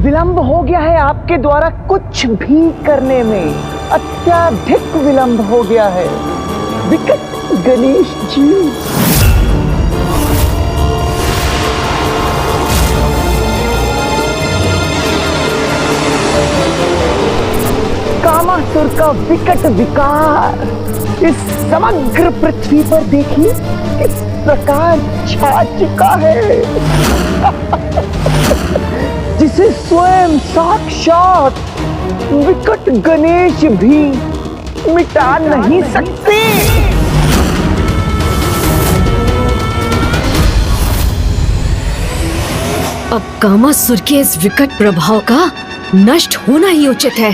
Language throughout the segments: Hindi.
विलंब हो गया है आपके द्वारा कुछ भी करने में, अत्यधिक विलंब हो गया है विकट गणेश जी। कामासुर का विकट विकार इस समग्र पृथ्वी पर देखिए किस प्रकार छा चुका है जिसे स्वयं साक्षात विकट गणेश भी मिटा नहीं सकते। अब कामासुर के इस विकट प्रभाव का नष्ट होना ही उचित है।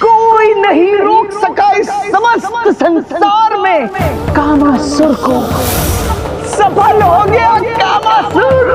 कोई नहीं रोक सका इस समस्त संसार में कामासुर को। सफल हो गया कामासुर।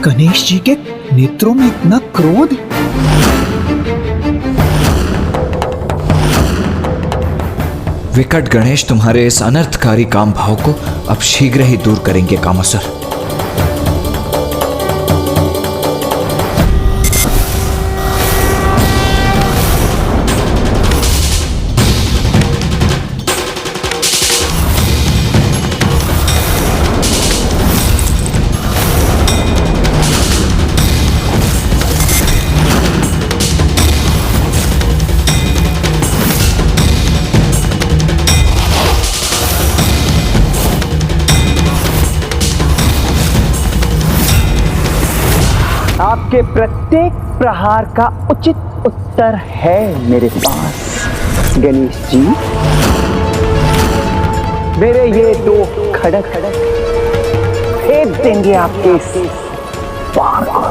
गणेश जी के नेत्रों में इतना क्रोध। विकट गणेश तुम्हारे इस अनर्थकारी काम भाव को अब शीघ्र ही दूर करेंगे कामासुर। आपके प्रत्येक प्रहार का उचित उत्तर है मेरे पास गणेश जी। मेरे ये दो खड़क फेंक देंगे आपके इस बाण को।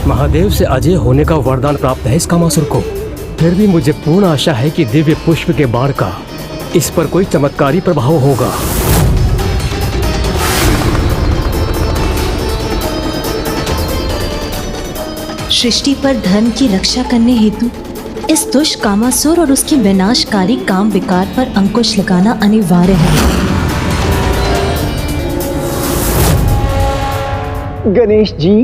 महादेव से अजय होने का वरदान प्राप्त है इस कामासुर को। फिर भी मुझे पूर्ण आशा है कि दिव्य पुष्प के बाण का इस पर कोई चमत्कारी प्रभाव होगा। सृष्टि पर धर्म की रक्षा करने हेतु इस दुष्ट कामासुर और उसके विनाशकारी काम विकार पर अंकुश लगाना अनिवार्य है। गणेश जी,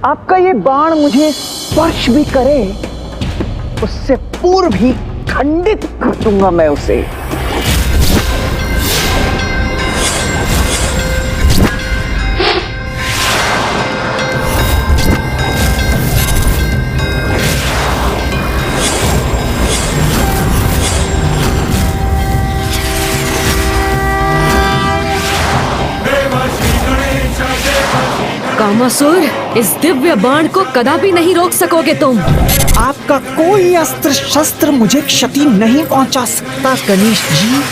आपका ये बाण मुझे स्पर्श भी करे उससे पूर्व ही खंडित कर दूंगा मैं उसे। कामासुर, इस दिव्य बाण को कदापि नहीं रोक सकोगे तुम। आपका कोई अस्त्र शस्त्र मुझे क्षति नहीं पहुंचा सकता गणेश जी।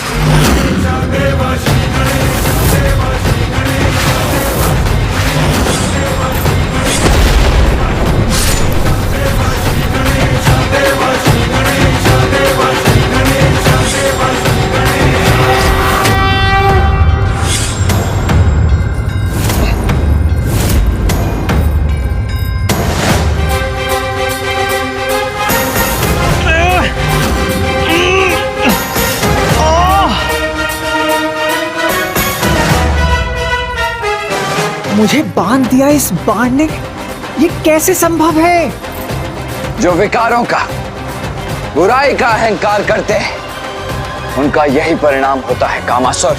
मुझे बांध दिया इस बाण ने, ये कैसे संभव है? जो विकारों का, बुराई का अहंकार करते हैं, उनका यही परिणाम होता है कामासुर।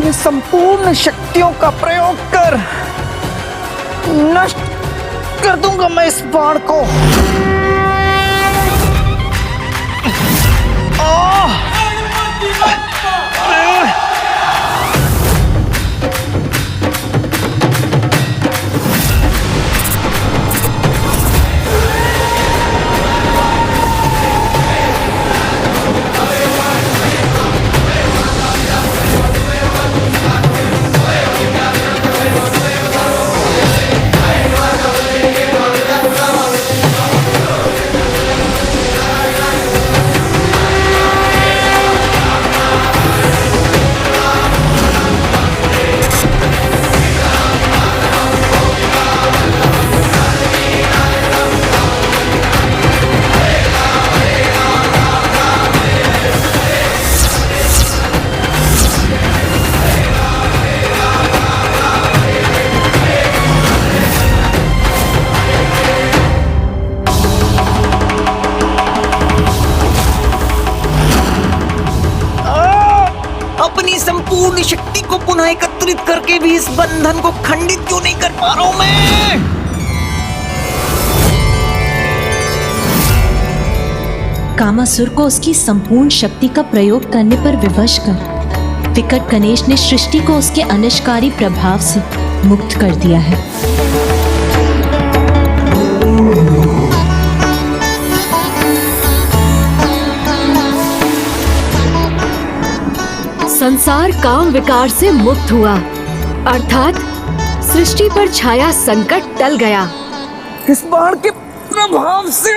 ये संपूर्ण शक्तियों का प्रयोग कर नष्ट कर दूंगा मैं इस बाण को। संपूर्ण शक्ति को पुनः एकत्रित करके भी इस बंधन को खंडित क्यों नहीं कर पा रहा हूं मैं? कामासुर को उसकी संपूर्ण शक्ति का प्रयोग करने पर विवश कर विकट गणेश ने सृष्टि को उसके अनिष्टकारी प्रभाव से मुक्त कर दिया है। संसार काम विकार से मुक्त हुआ, अर्थात सृष्टि पर छाया संकट टल गया। इस बाण के प्रभाव से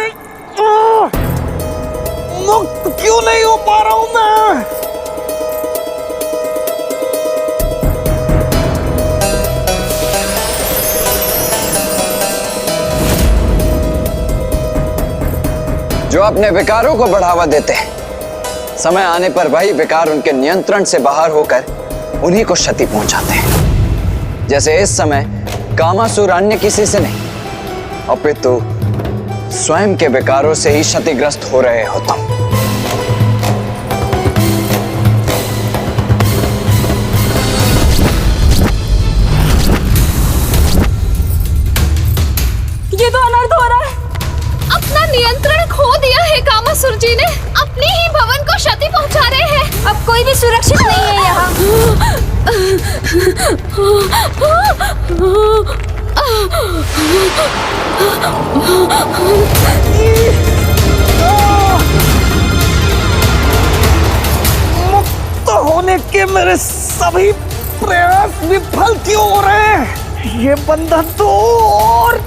मुक्त क्यों नहीं हो पा रहा हूं मैं? जो अपने विकारों को बढ़ावा देते हैं, समय आने पर वही विकार उनके नियंत्रण से बाहर होकर उन्हीं को क्षति पहुंचाते हैं। जैसे इस समय कामासुर अन्य किसी से नहीं अपितु स्वयं के विकारों से ही क्षतिग्रस्त हो रहे हो तुम। ये तो अनर्थ हो रहा है। अपना नियंत्रण खो दिया है कामासुर जी ने, अपने ही भवन को क्षति पहुंचा रहे हैं। अब कोई भी सुरक्षित नहीं है यहाँ। मुक्त होने के मेरे सभी प्रयास विफल क्यों हो रहे हैं? ये बंधन तो और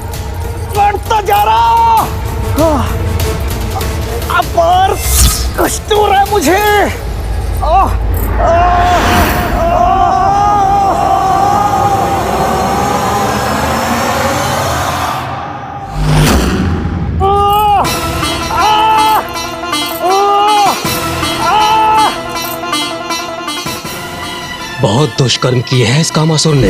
बढ़ता जा रहा। अपार कष्ट हो रहा है मुझे। बहुत दुष्कर्म किए हैं इस कामासुर ने।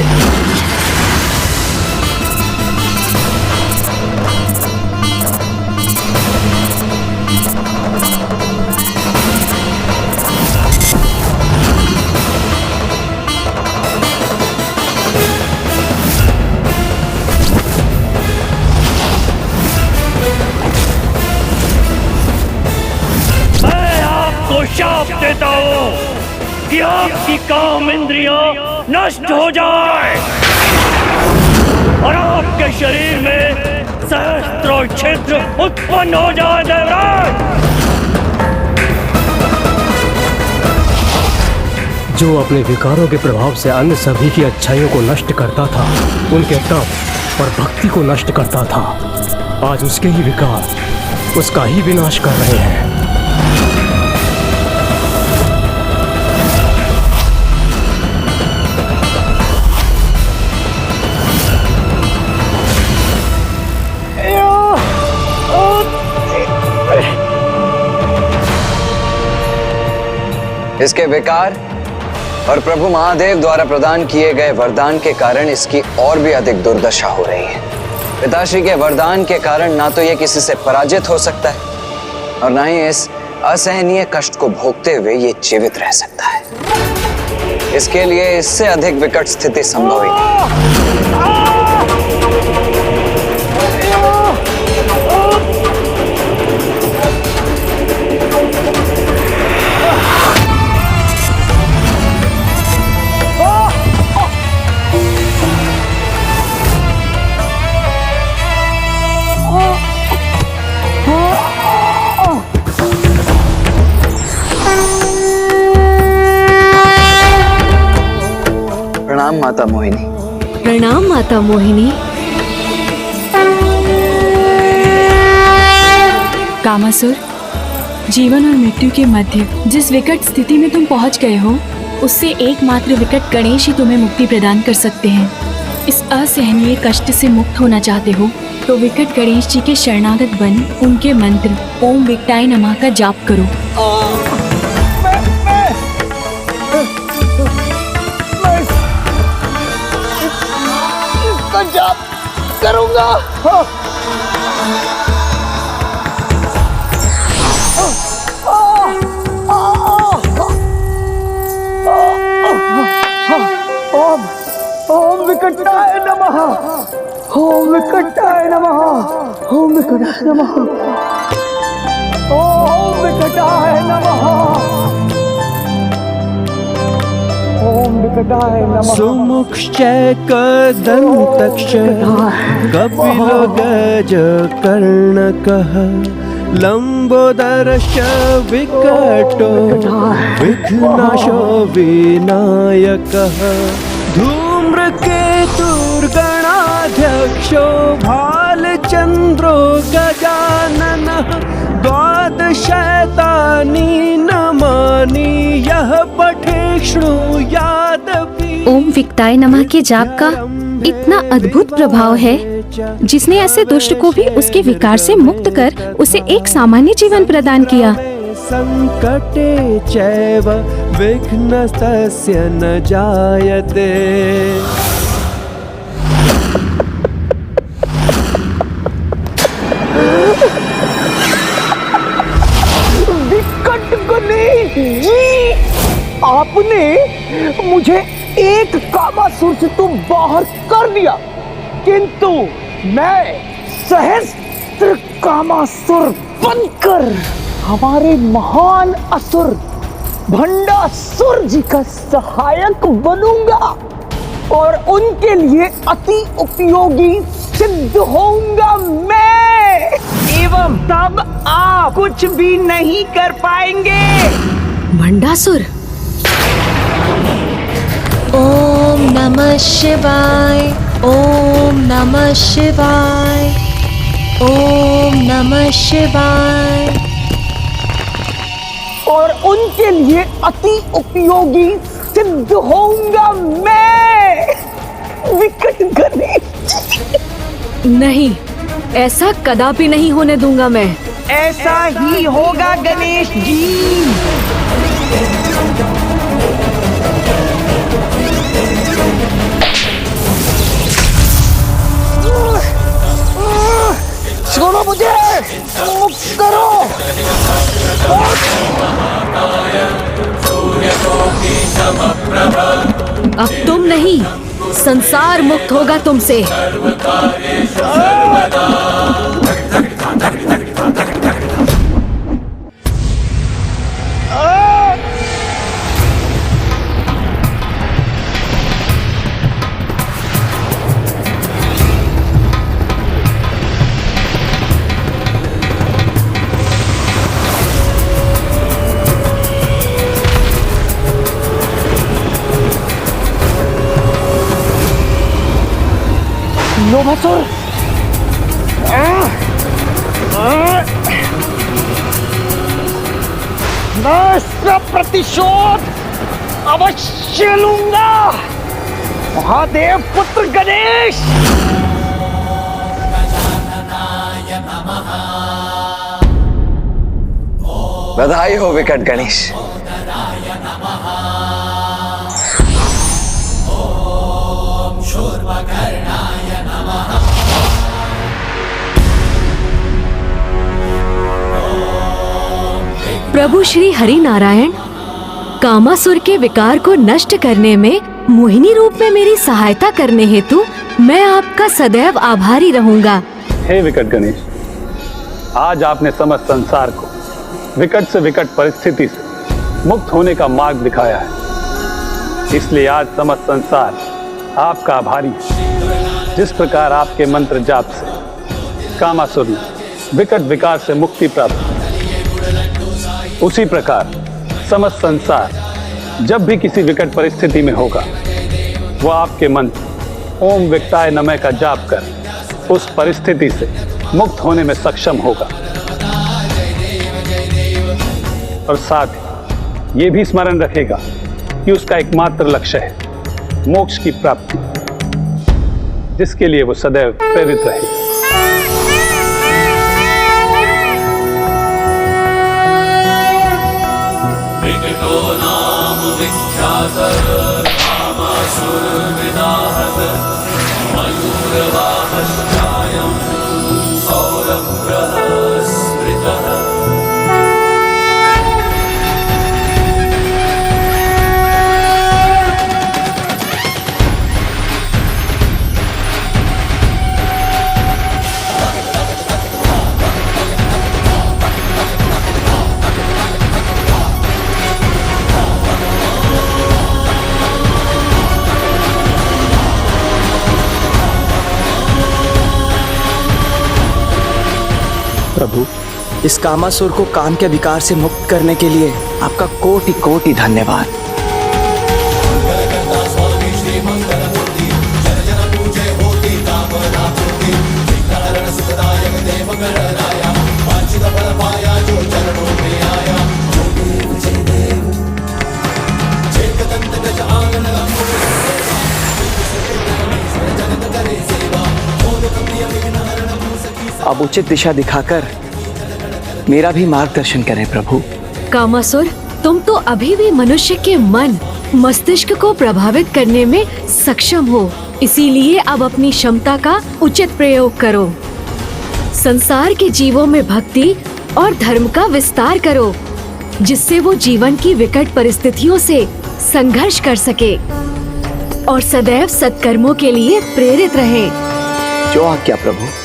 मैं आपको शाप देता हूँ कि आपकी काम इंद्रियां नष्ट हो जाए और आपके शरीर में सहस्त्रों छिद्र उत्पन्न हो जाए। देवराज, जो अपने विकारों के प्रभाव से अन्य सभी की अच्छाइयों को नष्ट करता था, उनके तप और भक्ति को नष्ट करता था, आज उसके ही विकार उसका ही विनाश कर रहे हैं। इसके विकार और प्रभु महादेव द्वारा प्रदान किए गए वरदान के कारण इसकी और भी अधिक दुर्दशा हो रही है। पिताश्री के वरदान के कारण ना तो ये किसी से पराजित हो सकता है और ना ही इस असहनीय कष्ट को भोगते हुए ये जीवित रह सकता है। इसके लिए इससे अधिक विकट स्थिति संभव ही नहीं। प्रणाम माता मोहिनी। प्रणाम माता मोहिनी। कामासुर, जीवन और मृत्यु के मध्य जिस विकट स्थिति में तुम पहुंच गए हो, उससे एकमात्र विकट गणेश ही तुम्हें मुक्ति प्रदान कर सकते हैं। इस असहनीय कष्ट से मुक्त होना चाहते हो तो विकट गणेश जी के शरणागत बन उनके मंत्र ओम विकटाय नमः का जाप करो। इसका जाप करूंगा। ओम विकटाय नमः, ओम विकटाय नमः, ओम विकटाय नमः, ओम विकटाय नमः। सुमुक्षैकदन्तक्ष कपिलो गजकर्णकः लंबोदरश्च विकटो विघ्नाशो विनायकः धूम्रकेतुर्गणाध्यक्षो भालचन्द्रो गजाननः द्वादशैतानि नमानि यः पठे शृणुयादपि। ओम विकटाय नमः के जाप का इतना अद्भुत प्रभाव है जिसने ऐसे दुष्ट को भी उसके विकार से मुक्त कर उसे एक सामान्य जीवन प्रदान किया। संकटे चैव विघ्नस्तस्य न जायते। विकट गणेश जी, आपने मुझे एक कामासुर से तो बाहर कर दिया, किंतु मैं सहस्त्र कामासुर बनकर हमारे महान असुर भंडासुर जी का सहायक बनूंगा और उनके लिए अति उपयोगी सिद्ध होऊंगा मैं, एवं तब आप कुछ भी नहीं कर पाएंगे। भंडासुर। ओम नमः शिवाय, ओम नमः शिवाय, ओम नमः शिवाय। और उनके लिए अति उपयोगी सिद्ध होऊंगा मैं, विकट गणेश। नहीं, ऐसा कदापि नहीं होने दूंगा मैं। ऐसा ही होगा गणेश जी। छोड़ो मुझे, मुक्त करो। अब तुम नहीं, संसार मुक्त होगा तुमसे। लोभासुर, मैं इसका प्रतिशोध अवश्य लूंगा। महादेव पुत्र गणेश। बधाई हो विकट गणेश। प्रभु श्री हरि नारायण, कामासुर के विकार को नष्ट करने में मोहिनी रूप में मेरी सहायता करने हेतु मैं आपका सदैव आभारी रहूंगा। हे विकट गणेश, आज आपने समस्त संसार को विकट से विकट परिस्थिति से मुक्त होने का मार्ग दिखाया है, इसलिए आज समस्त संसार आपका आभारी है। जिस प्रकार आपके मंत्र जाप से कामासुर ने विकट विकार से मुक्ति प्राप्त की, उसी प्रकार समस्त संसार जब भी किसी विकट परिस्थिति में होगा, वह आपके मंत्र ओम विकटाय नमः का जाप कर उस परिस्थिति से मुक्त होने में सक्षम होगा। और साथ ही ये भी स्मरण रखेगा कि उसका एकमात्र लक्ष्य है मोक्ष की प्राप्ति, जिसके लिए वो सदैव प्रेरित रहे। इस कामासुर को काम के विकार से मुक्त करने के लिए आपका कोटि कोटि धन्यवाद। अब उचित दिशा दिखाकर मेरा भी मार्गदर्शन करें प्रभु। कामासुर, तुम तो अभी भी मनुष्य के मन मस्तिष्क को प्रभावित करने में सक्षम हो, इसीलिए अब अपनी क्षमता का उचित प्रयोग करो। संसार के जीवों में भक्ति और धर्म का विस्तार करो, जिससे वो जीवन की विकट परिस्थितियों से संघर्ष कर सके और सदैव सत्कर्मों के लिए प्रेरित रहे। जो आज्ञा प्रभु।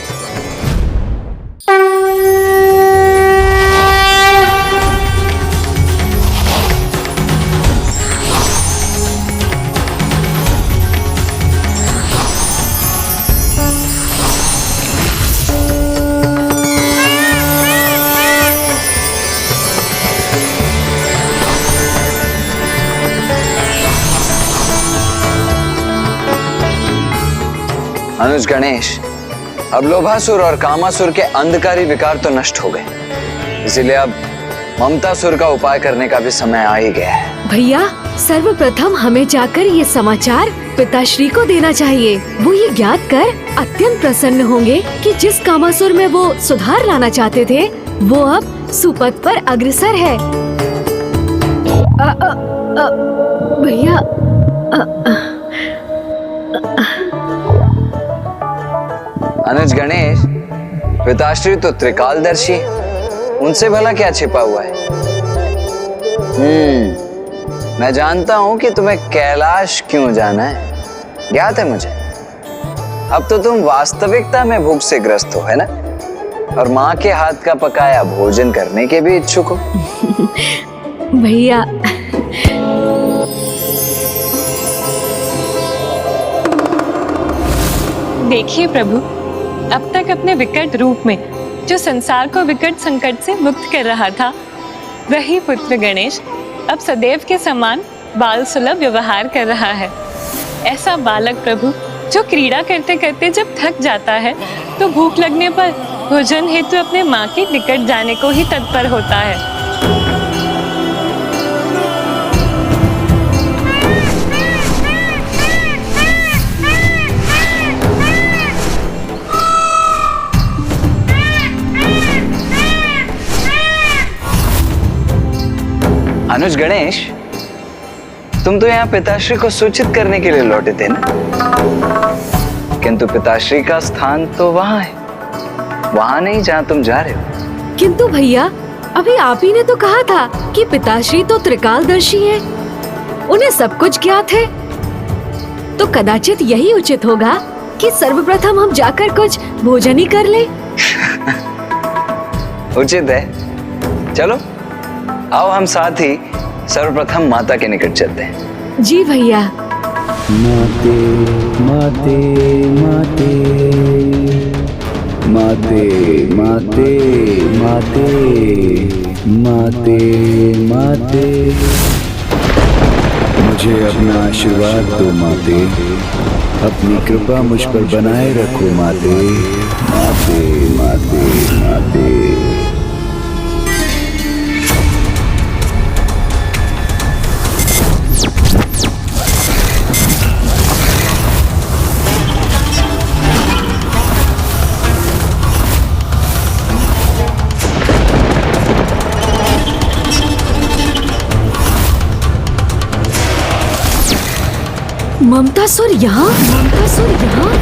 अनुज गणेश, अब लोभासुर और कामासुर के अंधकारी विकार तो नष्ट हो गए, इसीलिए अब ममतासुर का उपाय करने का भी समय आ ही गया है। भैया, सर्वप्रथम हमें जाकर ये समाचार पिताश्री को देना चाहिए। वो ये ज्ञात कर अत्यंत प्रसन्न होंगे कि जिस कामासुर में वो सुधार लाना चाहते थे, वो अब सुपथ पर अग्रसर है। भैया, अनुज गणेश, पिताश्री तो त्रिकालदर्शी, उनसे भला क्या छिपा हुआ है? मैं जानता हूं कि तुम्हें कैलाश क्यों जाना है, ज्ञात है मुझे। अब तो तुम वास्तविकता में भूख से ग्रस्त हो, है ना? और माँ के हाथ का पकाया भोजन करने के भी इच्छुक हो। भैया, देखिए प्रभु, अब तक अपने विकट रूप में जो संसार को विकट संकट से मुक्त कर रहा था, वही पुत्र गणेश अब सदैव के समान बाल सुलभ व्यवहार कर रहा है। ऐसा बालक प्रभु जो क्रीड़ा करते करते जब थक जाता है तो भूख लगने पर भोजन हेतु अपने माँ के निकट जाने को ही तत्पर होता है। अनुज गणेश, तुम तो यहाँ पिताश्री को सूचित करने के लिए लौटे थे ना? किंतु पिताश्री का स्थान तो वहाँ है, वहाँ नहीं जहाँ तुम जा रहे हो। किंतु भैया, अभी आप ही ने तो कहा था कि पिताश्री तो त्रिकालदर्शी हैं, उन्हें सब कुछ ज्ञात है। तो कदाचित यही उचित होगा कि सर्वप्रथम हम जाकर कुछ भोजन ही कर लें। उचित है, चलो आओ हम साथ ही सर्वप्रथम माता के निकट चलते हैं। जी भैया। माते माते माते माते माते माते माते माते, मुझे अपना आशीर्वाद दो माते, अपनी कृपा मुझ पर बनाए रखो माते। माते माते माते। ममतासुर यहाँ? ममतासुर यहाँ?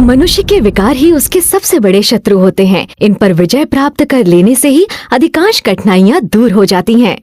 मनुष्य के विकार ही उसके सबसे बड़े शत्रु होते हैं। इन पर विजय प्राप्त कर लेने से ही अधिकांश कठिनाइयाँ दूर हो जाती हैं।